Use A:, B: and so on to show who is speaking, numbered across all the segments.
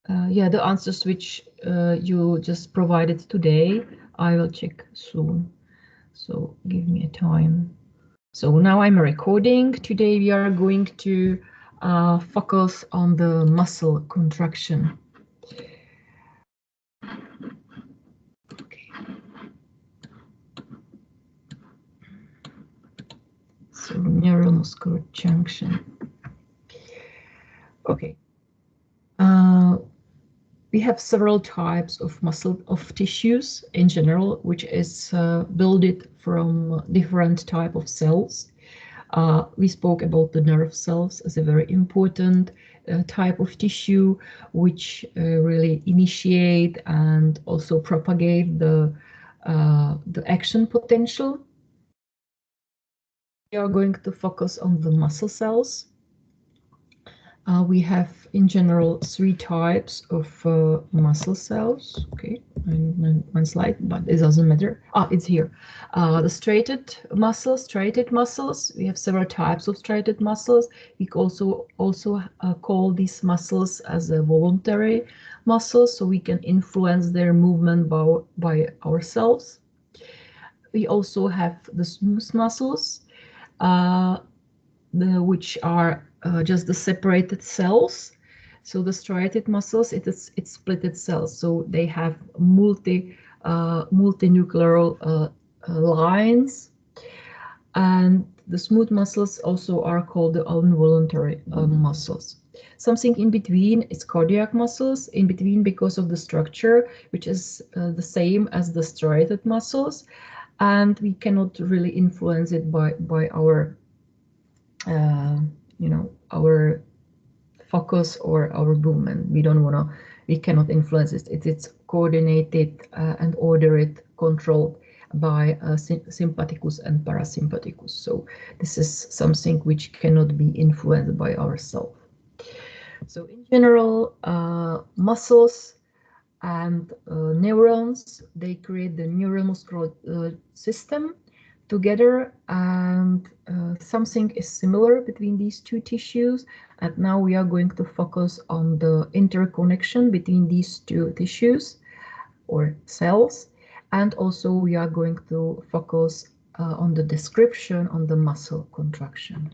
A: Yeah, the answers which you just provided today, I will check soon. So give me a time. So now I'm recording. Today we are going to focus on the muscle contraction. Okay. So neuromuscular junction. Okay. We have several types of muscle of tissues in general, which is built from different type of cells. We spoke about the nerve cells as a very important type of tissue, which really initiate and also propagate the action potential. We are going to focus on the muscle cells. We have in general 3 types of muscle cells. Okay, one slide, but it doesn't matter. It's here. The striated muscles. We have several types of striated muscles. We also call these muscles as a voluntary muscles, so we can influence their movement by ourselves. We also have the smooth muscles, which are just the separated cells. So the striated muscles, it's splitted cells, so they have multinuclear lines. And the smooth muscles also are called the involuntary muscles. Something in between is cardiac muscles, in between because of the structure, which is the same as the striated muscles, and we cannot really influence it by our our focus or our movement. We cannot influence it. It's coordinated and ordered, controlled by sympathicus and parasympathicus. So this is something which cannot be influenced by ourselves. So in general, muscles and neurons, they create the neuromuscular system together, and something is similar between these 2 tissues. And now we are going to focus on the interconnection between these 2 tissues or cells, and also we are going to focus on the description on the muscle contraction.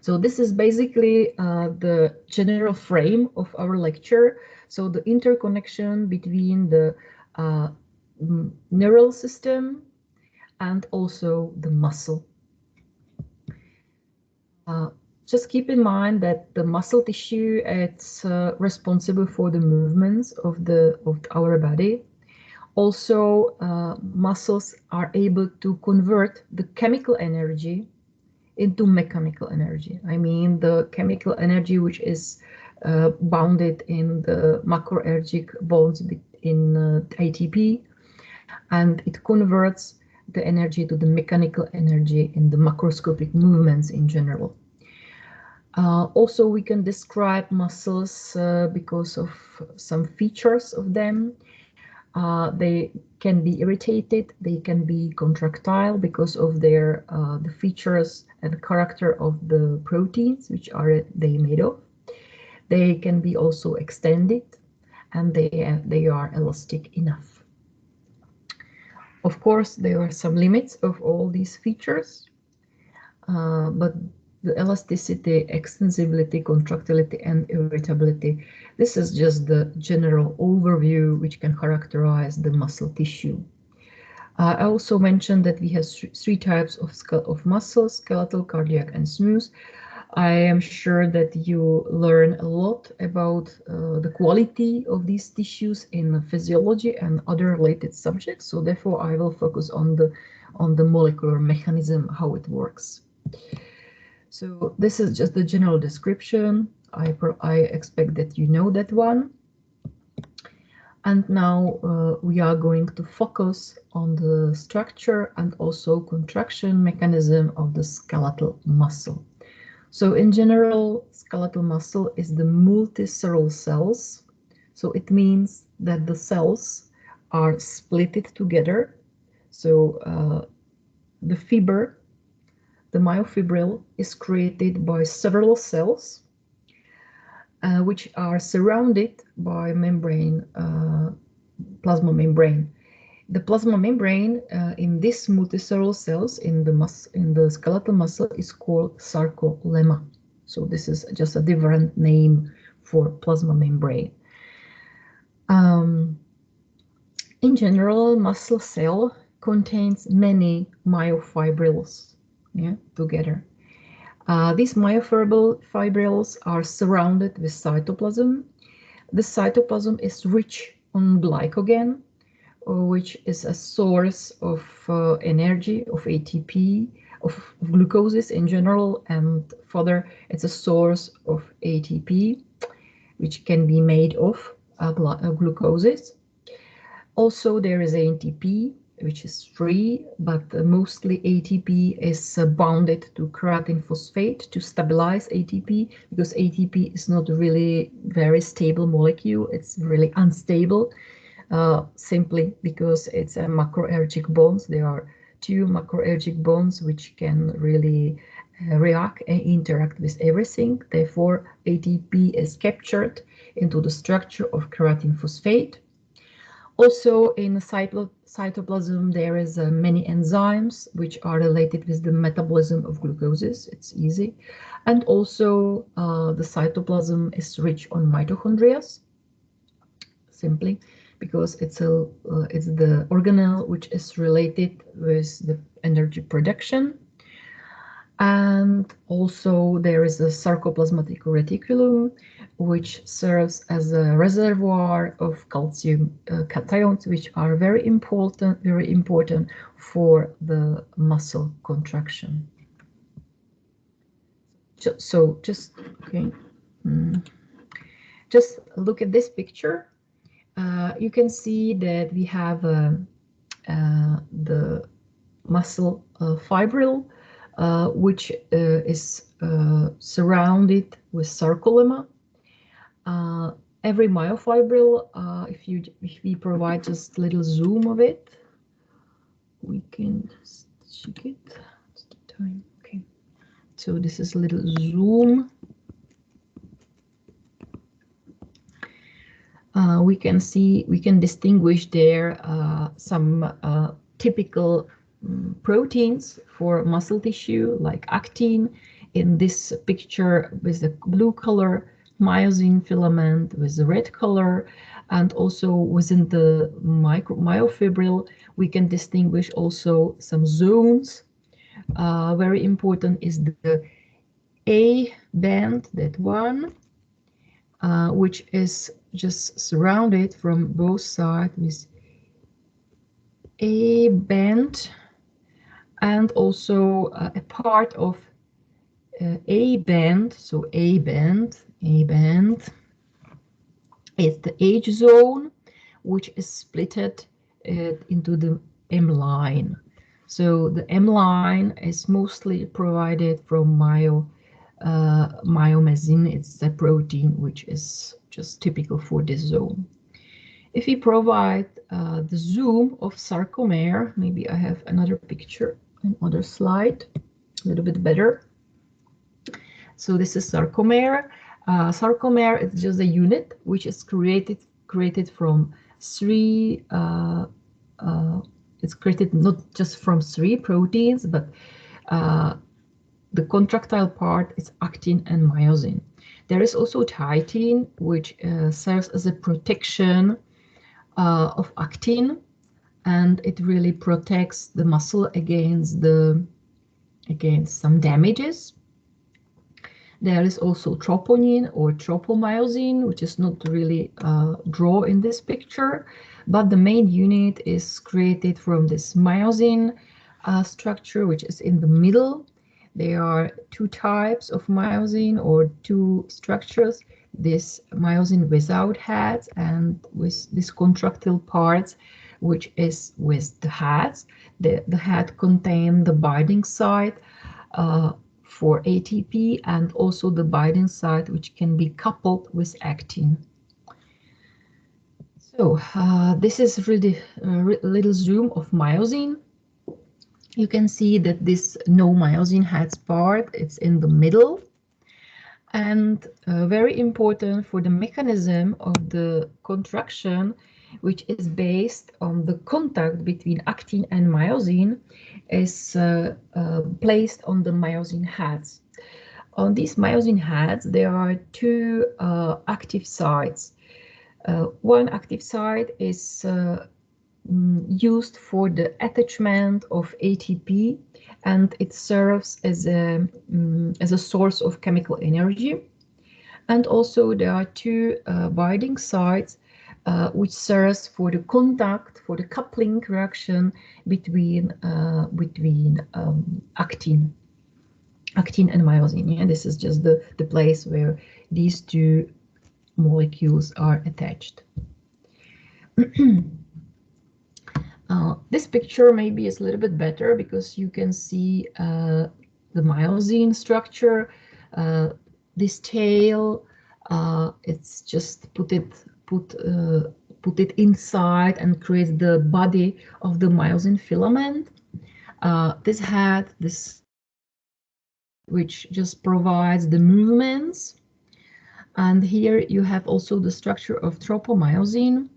A: So this is basically the general frame of our lecture. So the interconnection between the neural system and also the muscle. Just keep in mind that the muscle tissue, it's responsible for the movements of our body. Also, muscles are able to convert the chemical energy into mechanical energy. I mean the chemical energy which is bounded in the macroergic bonds in ATP, and it converts the energy to the mechanical energy in the macroscopic movements in general. Also, we can describe muscles because of some features of them. They can be irritated, they can be contractile because of their the features and character of the proteins which are they made of. They can be also extended, and they are elastic enough. Of course, there are some limits of all these features, but the elasticity, extensibility, contractility, and irritability, this is just the general overview which can characterize the muscle tissue. I also mentioned that we have 3 types of muscles: skeletal, cardiac, and smooth. I am sure that you learn a lot about the quality of these tissues in physiology and other related subjects. So therefore, I will focus on the molecular mechanism, how it works. So this is just the general description. I expect that you know that one. And now we are going to focus on the structure and also contraction mechanism of the skeletal muscle. So in general, skeletal muscle is the multicellular cells. So it means that the cells are splitted together. So the fiber, the myofibril, is created by several cells, which are surrounded by membrane, plasma membrane. The plasma membrane in these multicellular cells in the skeletal muscle is called sarcolemma. So this is just a different name for plasma membrane. In general, muscle cell contains many myofibrils together. These myofibrils are surrounded with cytoplasm. The cytoplasm is rich on glycogen, which is a source of energy, of ATP, of glucoses in general, and further, it's a source of ATP, which can be made of glucoses. Also, there is ATP, which is free, but mostly ATP is bounded to creatine phosphate to stabilize ATP, because ATP is not really very stable molecule. It's really unstable, simply because it's a macroergic bonds. There are two macroergic bonds which can really react and interact with everything. Therefore, ATP is captured into the structure of creatine phosphate. Also, in cytoplasm, there is many enzymes which are related with the metabolism of glucoses. It's easy. And also, the cytoplasm is rich on mitochondria, simply because it's the organelle which is related with the energy production. And also there is a sarcoplasmatic reticulum, which serves as a reservoir of calcium cations, which are very important for the muscle contraction. Just look at this picture. You can see that we have the muscle fibril, which is surrounded with sarcolemma. Every myofibril, if we provide just a little zoom of it, we can just check it. What's the time? Okay, so this is a little zoom. We can distinguish there some typical proteins for muscle tissue, like actin in this picture with the blue color, myosin filament with the red color, and also within the myofibril we can distinguish also some zones. Very important is the A band, that one, which is just surrounded from both sides with A band, and also a part of A band. So A band is the age zone, which is splitted into the M line. So the M line is mostly provided from myomycin. It's a protein which is just typical for this zone. If we provide the zoom of sarcomere, maybe I have another picture, another slide, a little bit better. So this is sarcomere. Sarcomere is just a unit which is created from three. It's created not just from three proteins, but the contractile part is actin and myosin. There is also titin, which serves as a protection of actin, and it really protects the muscle against some damages. There is also troponin or tropomyosin, which is not really drawn in this picture, but the main unit is created from this myosin structure, which is in the middle. There are two types of myosin, or two structures: this myosin without heads and with this contractile parts, which is with the heads. The head contains the binding site for ATP, and also the binding site which can be coupled with actin. So this is really a little zoom of myosin. You can see that this no myosin heads part, it's in the middle, And very important for the mechanism of the contraction, which is based on the contact between actin and myosin, is placed on the myosin heads. On these myosin heads, there are two active sites. One active site is used for the attachment of ATP, and it serves as a source of chemical energy. And also there are two binding sites which serves for the contact, for the coupling reaction between actin and myosin. Yeah? This is just the place where these two molecules are attached. This picture maybe is a little bit better because you can see the myosin structure. This tail, it's just put it inside and creates the body of the myosin filament. This head, which just provides the movements. And here you have also the structure of tropomyosin,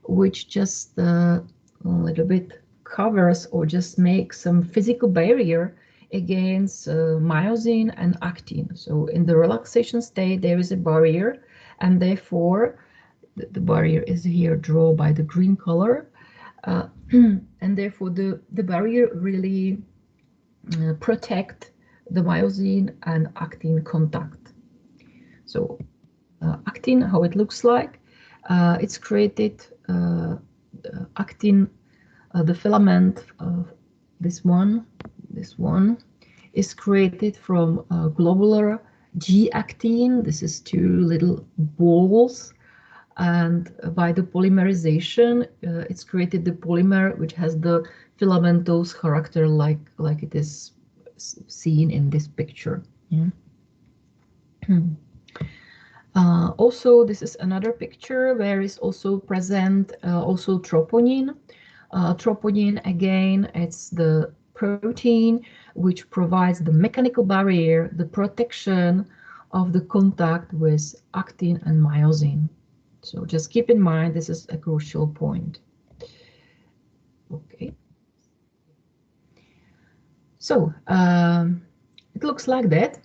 A: which just a little bit covers or just makes some physical barrier against myosin and actin. So in the relaxation state, there is a barrier, and therefore the barrier is here drawn by the green color. And therefore the barrier really protect the myosin and actin contact. So actin, how it looks like, it's created, actin, the filament, this one is created from globular G-actin. This is two little balls, and by the polymerization, it's created the polymer which has the filamentous character like it is seen in this picture. Yeah. Also, this is another picture where is also present also troponin. Troponin, again, it's the protein which provides the mechanical barrier, the protection of the contact with actin and myosin. So just keep in mind, this is a crucial point. Okay. So it looks like that.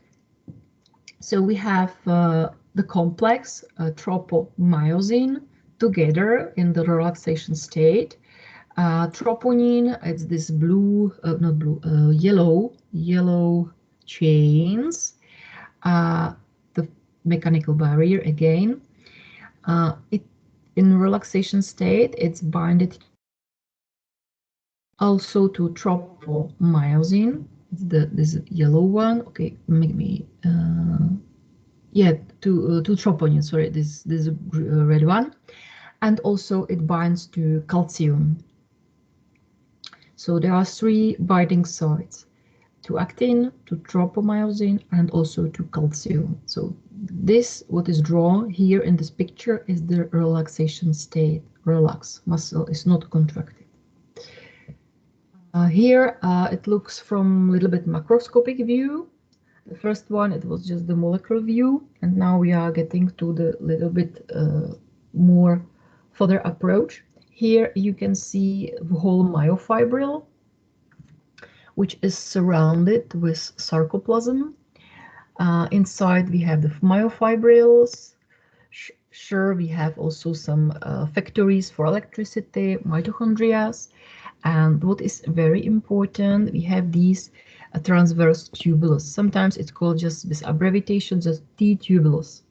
A: So we have the complex tropomyosin together in the relaxation state. Troponin, it's this blue, not blue, yellow chains. The mechanical barrier again. It in relaxation state, it's binded also to tropomyosin. It's this yellow one. Okay, maybe. Yeah, to troponin, sorry, this red one, and also it binds to calcium. So there are three binding sites: to actin, to tropomyosin, and also to calcium. So this, what is drawn here in this picture, is the relaxation state. Relax, muscle is not contracted. Here it looks from a little bit macroscopic view. The first one, it was just the molecular view, and now we are getting to the little bit more further approach. Here you can see the whole myofibril, which is surrounded with sarcoplasm. Inside we have the myofibrils. Sure, we have also some factories for electricity, mitochondria. And what is very important, we have these transverse tubulus. Sometimes it's called just this abbreviation, just T-tubulus.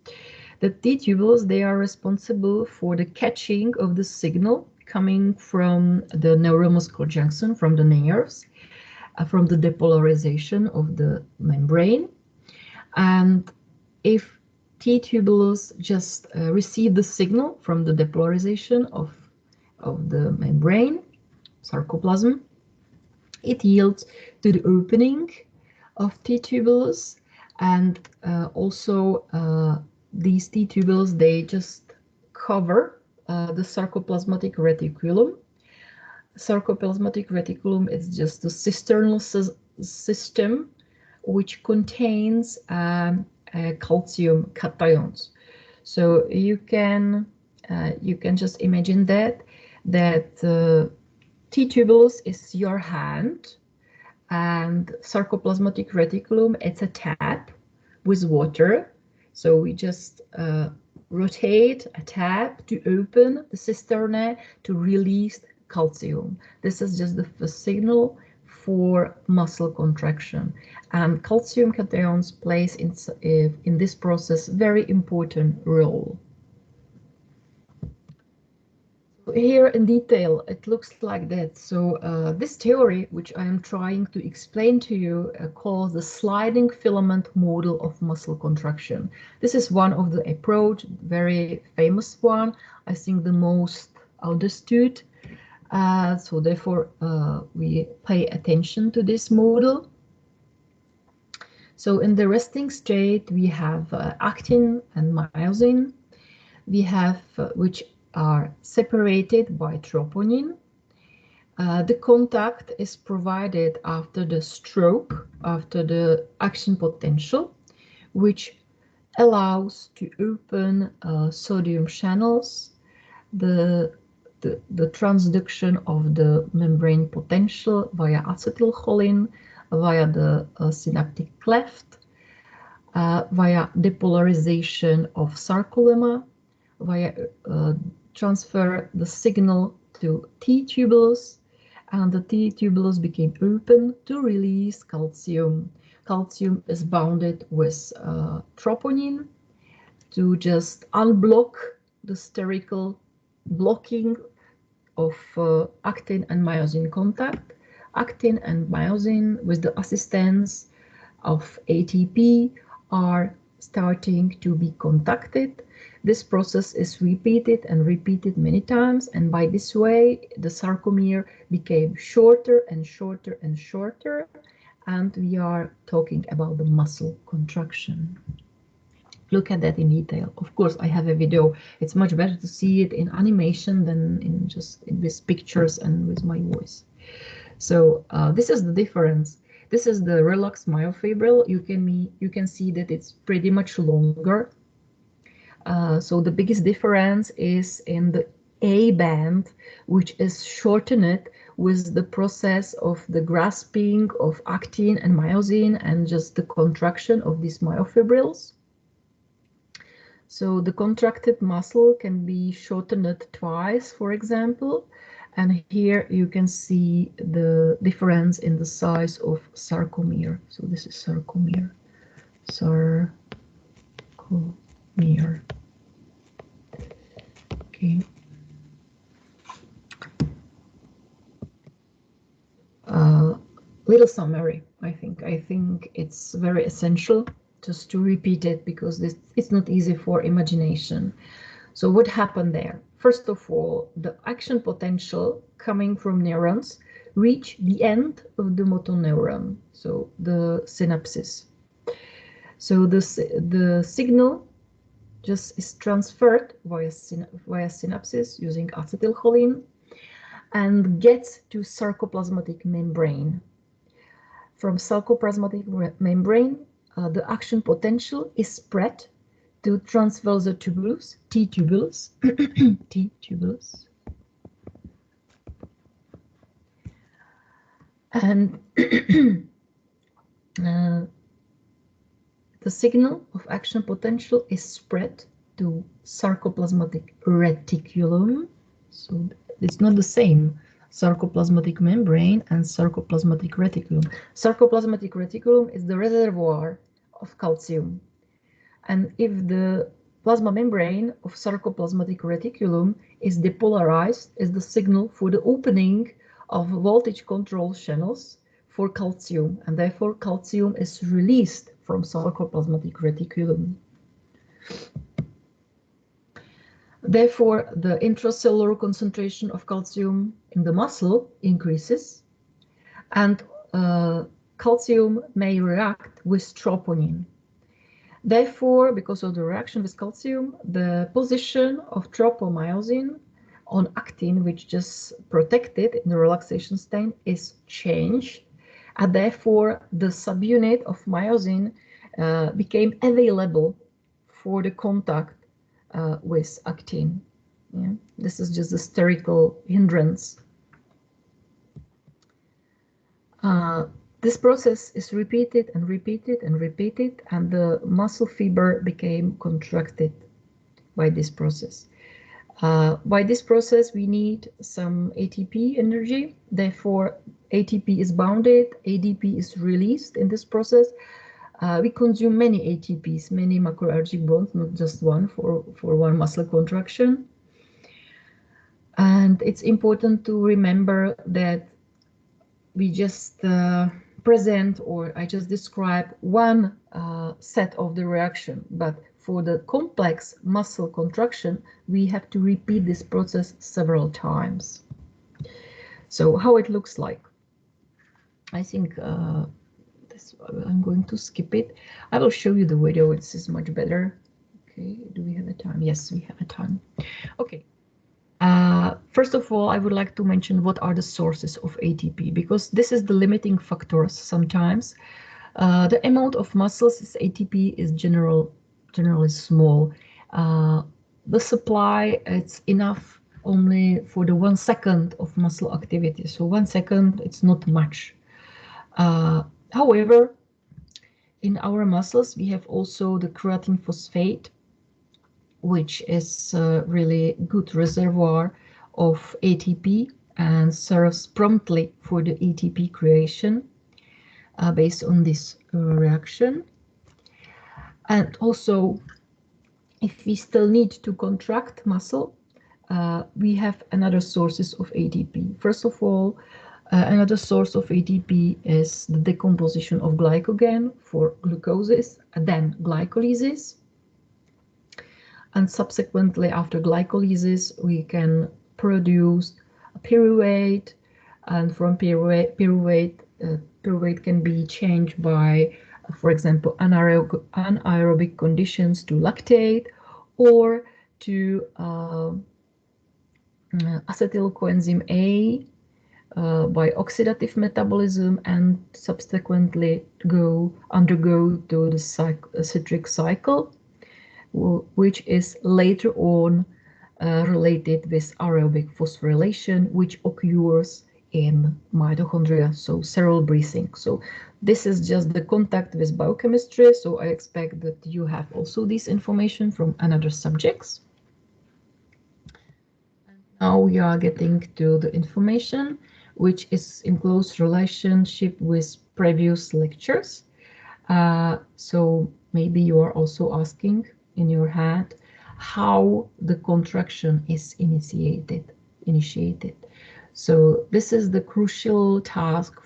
A: The T-tubulus, they are responsible for the catching of the signal coming from the neuromuscular junction, from the nerves, from the depolarization of the membrane. And if T-tubulus just receive the signal from the depolarization of the membrane, sarcoplasm, it yields to the opening of T-tubulus, and also these T-tubulus, they just cover the sarcoplasmatic reticulum. Sarcoplasmatic reticulum is just a cisternal system which contains calcium cations. So you can just imagine that T-tubules is your hand, and sarcoplasmatic reticulum, it's a tap with water. So we just rotate a tap to open the cisternae to release calcium. This is just the signal for muscle contraction, and calcium cations plays in this process very important role. Here in detail, it looks like that. So this theory, which I am trying to explain to you, calls the sliding filament model of muscle contraction. This is one of the approach, very famous one, I think the most understood. So therefore, we pay attention to this model. So in the resting state, we have actin and myosin. We have which are separated by troponin. The contact is provided after the stroke, after the action potential, which allows to open sodium channels, the transduction of the membrane potential via acetylcholine, via the synaptic cleft, via depolarization of sarcolemma, via transfer the signal to T-tubules, and the T-tubules became open to release calcium. Calcium is bounded with troponin to just unblock the sterical blocking of actin and myosin contact. Actin and myosin, with the assistance of ATP, are starting to be contacted. This process is repeated and repeated many times, and by this way the sarcomere became shorter and shorter and shorter, and we are talking about the muscle contraction. Look at that in detail. Of course, I have a video. It's much better to see it in animation than in just in these pictures and with my voice. So this is the difference. This is the relaxed myofibril. You can see that it's pretty much longer. So the biggest difference is in the A band, which is shortened with the process of the grasping of actin and myosin and just the contraction of these myofibrils. So the contracted muscle can be shortened twice, for example, and here you can see the difference in the size of sarcomere. So this is sarcomere. Sarcomere. Okay. Little summary. I think it's very essential just to repeat it because it's not easy for imagination. So what happened there? First of all, the action potential coming from neurons reach the end of the motor neuron, so the synapses. So the signal just is transferred via synapses using acetylcholine and gets to sarcoplasmatic membrane. From sarcoplasmatic membrane, the action potential is spread to transverse tubules, T-tubules, T-tubules. And the signal of action potential is spread to sarcoplasmatic reticulum. So it's not the same, sarcoplasmatic membrane and sarcoplasmatic reticulum. Sarcoplasmatic reticulum is the reservoir of calcium. And if the plasma membrane of sarcoplasmatic reticulum is depolarized, is the signal for the opening of voltage control channels for calcium, and therefore calcium is released from sarcoplasmatic reticulum. Therefore, the intracellular concentration of calcium in the muscle increases, and calcium may react with troponin. Therefore, because of the reaction with calcium, the position of tropomyosin on actin, which just protected in the relaxation state, is changed, and therefore the subunit of myosin became available for the contact with actin. Yeah? This is just a sterical hindrance. This process is repeated and repeated and repeated, and the muscle fiber became contracted by this process. By this process, we need some ATP energy. Therefore, ATP is bounded, ADP is released in this process. We consume many ATPs, many macroergic bonds, not just one for one muscle contraction. And it's important to remember that we just present, or I just describe one set of the reaction, but for the complex muscle contraction, we have to repeat this process several times. So how it looks like, I think I'm going to skip it. I will show you the video. This is much better. Okay, do we have a time? Yes, we have a time. Okay. First of all, I would like to mention what are the sources of ATP, because this is the limiting factors sometimes. The amount of muscles ATP is generally small. The supply, it's enough only for the 1 second of muscle activity. So 1 second, it's not much. However, in our muscles, we have also the creatine phosphate, which is a really good reservoir of ATP and serves promptly for the ATP creation based on this reaction. And also, if we still need to contract muscle, we have another sources of ATP. First of all, another source of ATP is the decomposition of glycogen for glucoses, and then glycolysis. And subsequently, after glycolysis, we can produce a pyruvate, and from pyruvate can be changed by, for example, anaerobic conditions to lactate, or to acetyl coenzyme A by oxidative metabolism, and subsequently undergo to the citric cycle, which is later on related with aerobic phosphorylation, which occurs in mitochondria, so serial breathing. So this is just the contact with biochemistry, so I expect that you have also this information from another subjects. And now we are getting to the information which is in close relationship with previous lectures. So maybe you are also asking in your head how the contraction is initiated. So this is the crucial task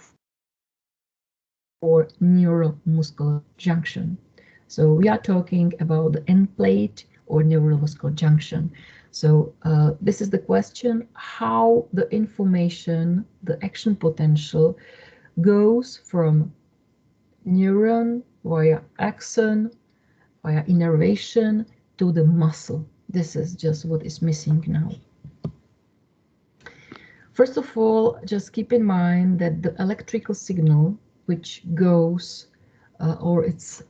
A: for neuromuscular junction. So we are talking about the end plate or neuromuscular junction. So this is the question, how the information, the action potential goes from neuron via axon, via innervation to the muscle. This is just what is missing now. First of all, just keep in mind that the electrical signal which goes or it's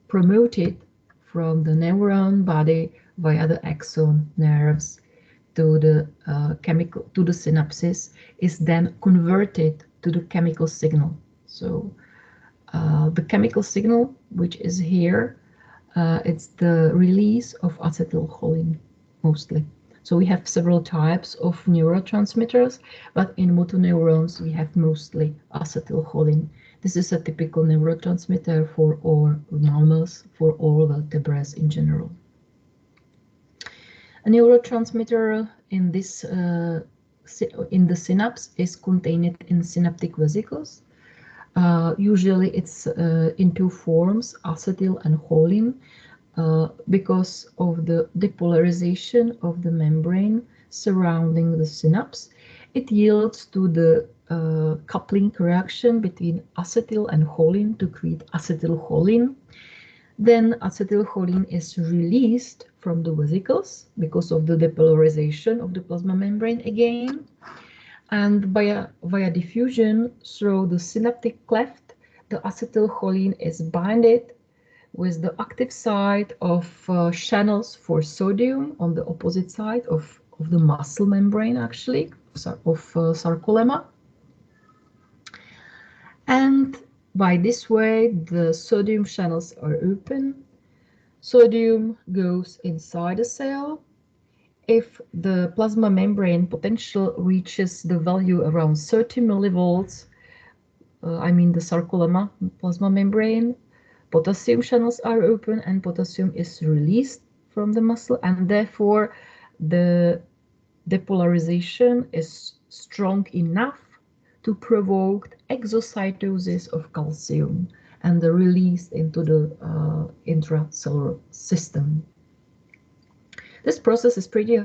A: promoted from the neuron body via the axon nerves to the to the synapses is then converted to the chemical signal. So the chemical signal, which is here, it's the release of acetylcholine mostly. So we have several types of neurotransmitters, but in motor neurons we have mostly acetylcholine. This is a typical neurotransmitter for all mammals, for all vertebrates in general. A neurotransmitter in this in the synapse is contained in synaptic vesicles. Usually it's in two forms, acetyl and choline, because of the depolarization of the membrane surrounding the synapse. It yields to the coupling reaction between acetyl and choline to create acetylcholine. Then acetylcholine is released from the vesicles because of the depolarization of the plasma membrane again. And via diffusion through the synaptic cleft, the acetylcholine is binded with the active site of channels for sodium on the opposite side of the muscle membrane, actually, of sarcolemma. And by this way, the sodium channels are open. Sodium goes inside the cell. If the plasma membrane potential reaches the value around 30 millivolts, I mean the sarcolemma plasma membrane, potassium channels are open and potassium is released from the muscle, and therefore the depolarization is strong enough to provoke exocytosis of calcium and the release into the intracellular system. This process is pretty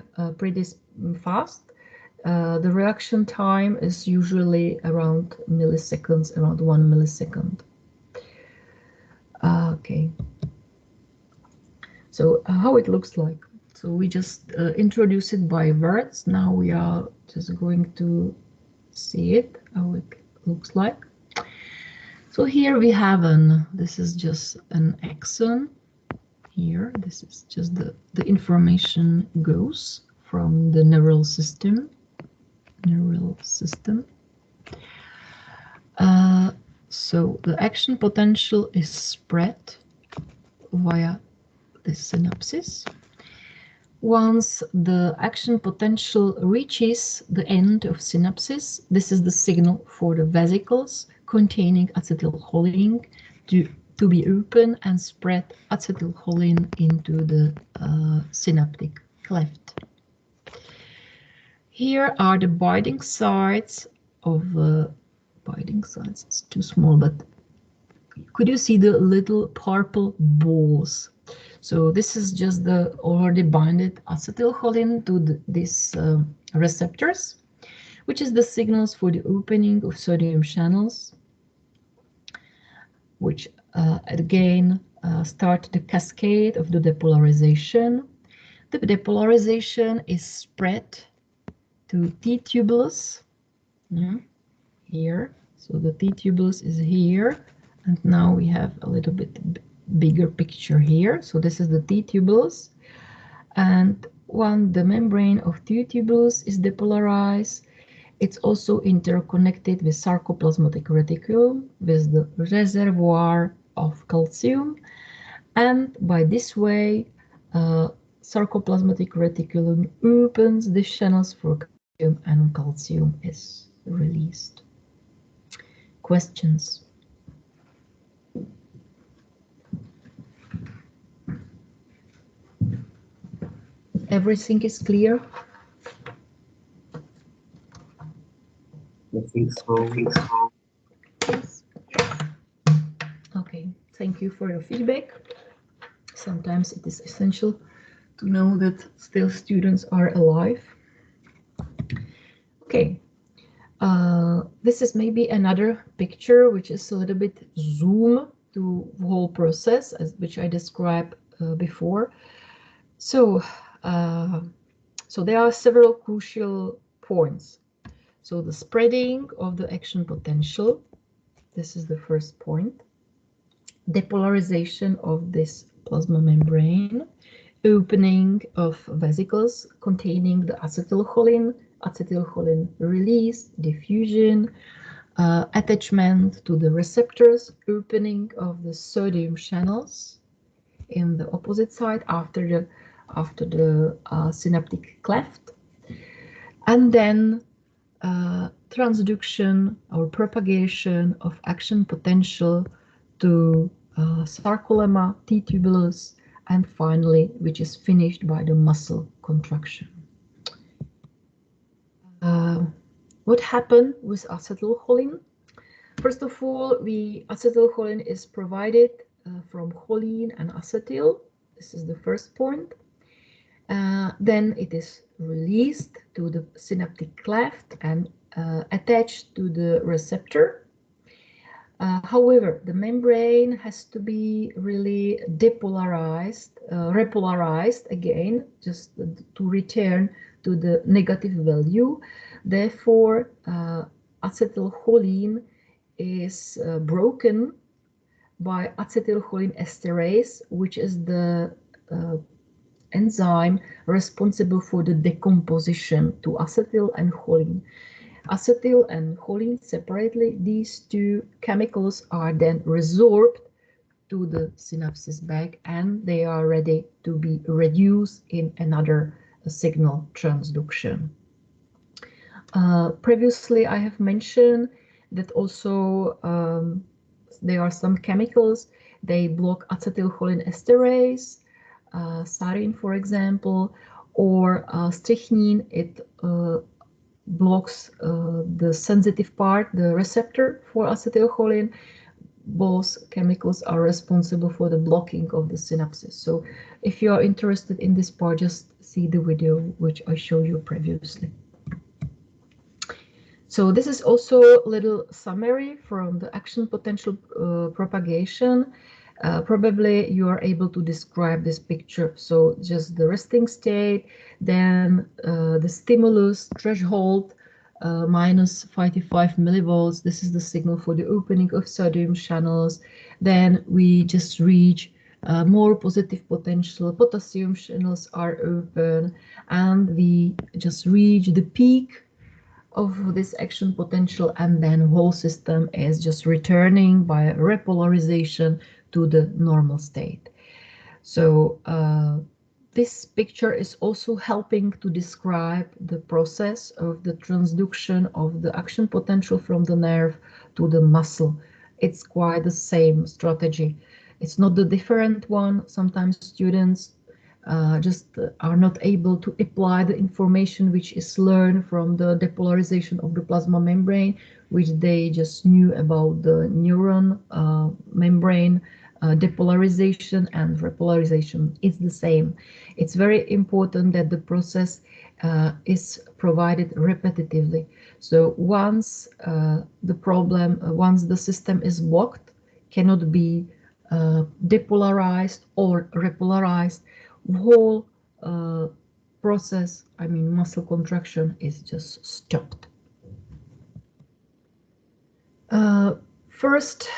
A: fast. The reaction time is usually around milliseconds, around 1 millisecond. Okay. So how it looks like. So we just introduce it by words. Now we are just going to see it, how it looks like. So here we have this is just an axon. Here, this is just the information goes from the neural system. So the action potential is spread via the synapses. Once the action potential reaches the end of synapses, this is the signal for the vesicles containing acetylcholine to be open and spread acetylcholine into the synaptic cleft. Here are the binding sites of binding sites. It's too small, but could you see the little purple balls? So this is just the already binded acetylcholine to these receptors, which is the signals for the opening of sodium channels, which again start the cascade of the depolarization. The depolarization is spread to T-tubulus here. So the T-tubulus is here, and now we have a little bit bigger picture here. So this is the T-tubulus, and when the membrane of T-tubulus is depolarized, it's also interconnected with sarcoplasmatic reticulum, with the reservoir of calcium, and by this way, sarcoplasmatic reticulum opens the channels for calcium and calcium is released. Questions? Everything is clear?
B: I think so.
A: Yes. Okay, thank you for your feedback. Sometimes it is essential to know that still students are alive. Okay, this is maybe another picture which is a little bit zoom to the whole process, which I described before. So there are several crucial points. So the spreading of the action potential, this is the first point. Depolarization of this plasma membrane, opening of vesicles containing the acetylcholine release, diffusion, attachment to the receptors, opening of the sodium channels in the opposite side after the synaptic cleft, and then transduction or propagation of action potential to sarcolemma, T-tubulus, and finally, which is finished by the muscle contraction. What happened with acetylcholine? First of all, acetylcholine is provided from choline and acetyl. This is the first point. Then it is released to the synaptic cleft and attached to the receptor. However, the membrane has to be really depolarized, repolarized again, just to return to the negative value. Therefore, acetylcholine is broken by acetylcholine esterase, which is the enzyme responsible for the decomposition to acetyl and choline. Acetyl and choline separately, these two chemicals are then resorbed to the synapses bag and they are ready to be reduced in another signal transduction. Previously, I have mentioned that also there are some chemicals, they block acetylcholine esterase, sarin, for example, or strychnine, it blocks the sensitive part, the receptor for acetylcholine. Both chemicals are responsible for the blocking of the synapses. So if you are interested in this part, just see the video which I showed you previously. So this is also a little summary from the action potential propagation. Probably you are able to describe this picture. So just the resting state, then the stimulus threshold, minus 55 millivolts. This is the signal for the opening of sodium channels. Then we just reach more positive potential, potassium channels are open, and we just reach the peak of this action potential, and then whole system is just returning by repolarization to the normal state. So this picture is also helping to describe the process of the transduction of the action potential from the nerve to the muscle. It's quite the same strategy. It's not the different one. Sometimes students just are not able to apply the information which is learned from the depolarization of the plasma membrane, which they just knew about the neuron membrane depolarization and repolarization. It's the same. It's very important that the process is provided repetitively. So once once the system is blocked, cannot be depolarized or repolarized, whole process, I mean muscle contraction, is just stopped. First,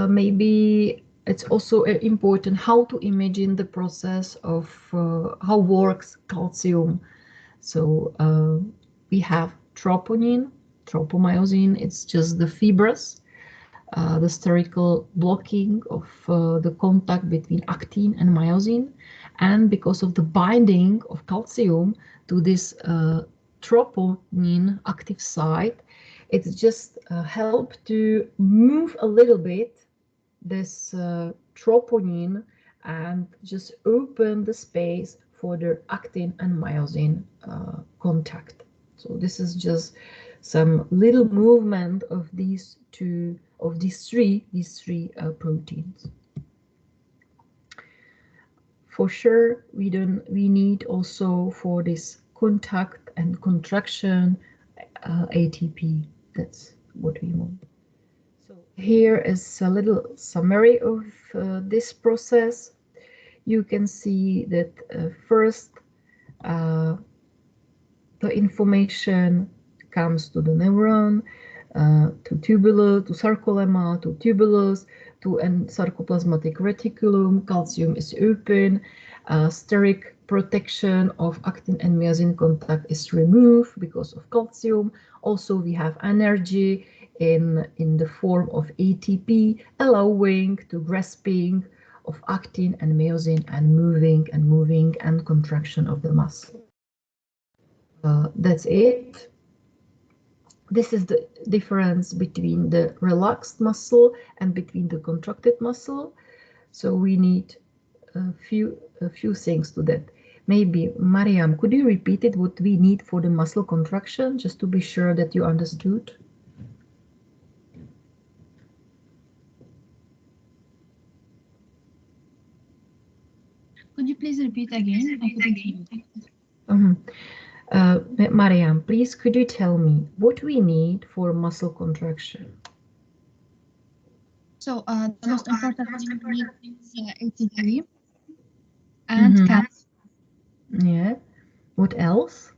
A: maybe it's also important how to imagine the process of how works calcium. So we have troponin, tropomyosin, it's just the fibrous, the spherical blocking of the contact between actin and myosin. And because of the binding of calcium to this troponin active site, it just helps to move a little bit this troponin and just open the space for the actin and myosin contact. So this is just some little movement of these three proteins. For sure, we need also for this contact and contraction ATP. That's what we want. So here is a little summary of this process. You can see that first the information comes to the neuron, to tubule, to sarcolemma, to tubulus, to an sarcoplasmatic reticulum. Calcium is open. Steric protection of actin and myosin contact is removed because of calcium. Also, we have energy in the form of ATP, allowing to grasping of actin and myosin and moving and contraction of the muscle. That's it. This is the difference between the relaxed muscle and between the contracted muscle. So we need a few things to that. Maybe, Mariam, could you repeat it, what we need for the muscle contraction, just to be sure that you understood?
C: Could you please repeat again? I couldn't hear you.
A: Mariam, please, could you tell me what we need for muscle contraction?
C: So the most important thing we need is ATP and calcium.
A: Yeah. What else?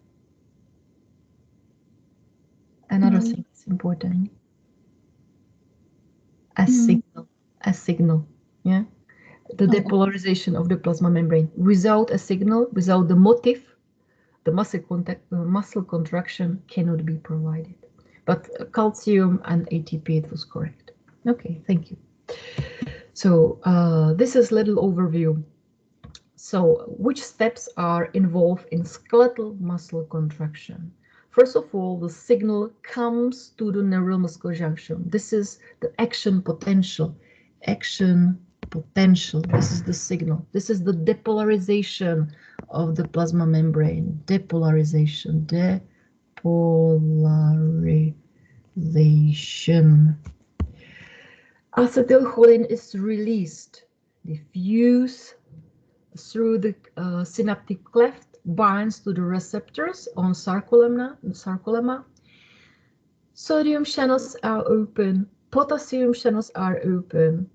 A: Another thing is important. A signal. a signal. Yeah, the depolarization of the plasma membrane. Without a signal, without the motive, the muscle contraction cannot be provided. But calcium and ATP, it was correct. Okay, thank you. So this is little overview. So which steps are involved in skeletal muscle contraction? First of all, the signal comes to the neural muscular junction. This is the action potential. Action potential. This is the signal. This is the depolarization of the plasma membrane. Depolarization. Depolarization. Acetylcholine is released, diffuse through the synaptic cleft, binds to the receptors on sarcolemma. Sodium channels are open, potassium channels are open.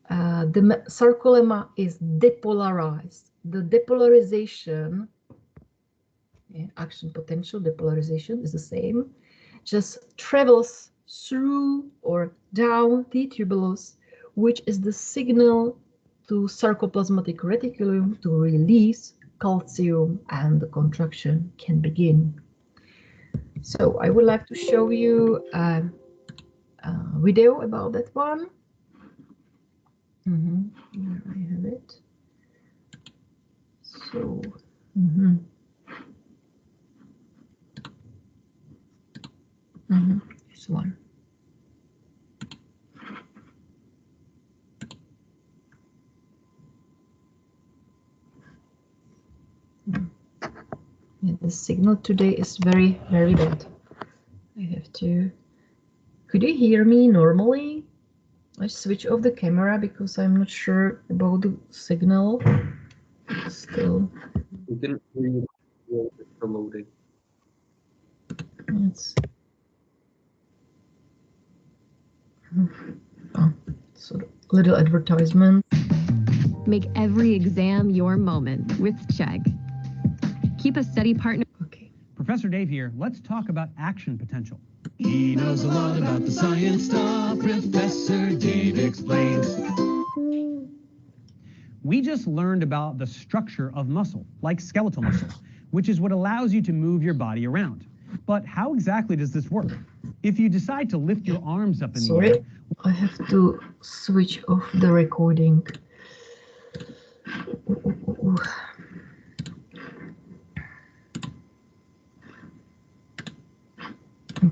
A: The sarcolemma is depolarized. The depolarization, action potential depolarization is the same, just travels through or down the tubulus, which is the signal to sarcoplasmatic reticulum to release calcium, and the contraction can begin. So I would like to show you a video about that one. Here I have it. So, this one. Yeah, the signal today is very, very bad. I have to. Could you hear me normally? I switch off the camera because I'm not sure about the signal. Still.
B: We didn't hear you. It's still loading.
A: It's. Oh, sort of little advertisement.
D: Make every exam your moment with Chegg. Keep a steady partner.
A: Okay.
E: Professor Dave here. Let's talk about action potential.
F: He knows a lot about the science stuff. Professor Dave explains.
E: We just learned about the structure of muscle, like skeletal muscle, which is what allows you to move your body around. But how exactly does this work? If you decide to lift your arms up in the air...
A: I have to switch off the recording.